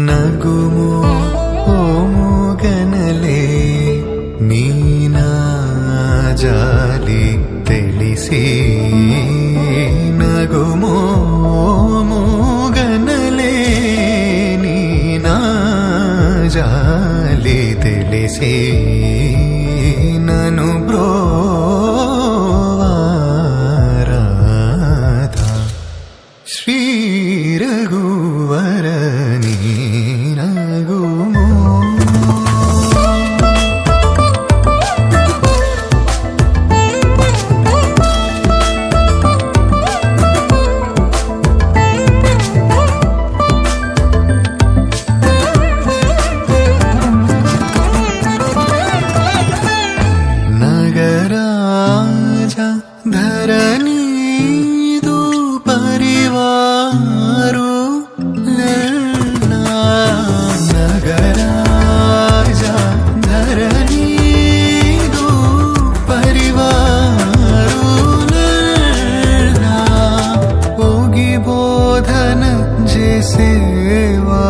ನಗುಮೋ ಓಮೋಗನಲೆ ನೀನಾ ಜಾಲಿ ತಿಳಿಸಿ ನಗುಮೋ ಓಮೋಗನಲೆ ನೀನಾ ಜಾಲಿ ತಿಳಿಸಿ ನನು ಬ್ರೋವಾರಾಧ ಶ್ರೀ ರಘುವರ ನೀನಗುಮೋ ನಗರಾಜ ಧರಣಿದು ಪರಿವಾರು ನಗರಾಜ ಧರಣಿದು ಪರಿವಾರು ಹೋಗಿ ಬೋಧನ ಜೆ ಸೇವಾ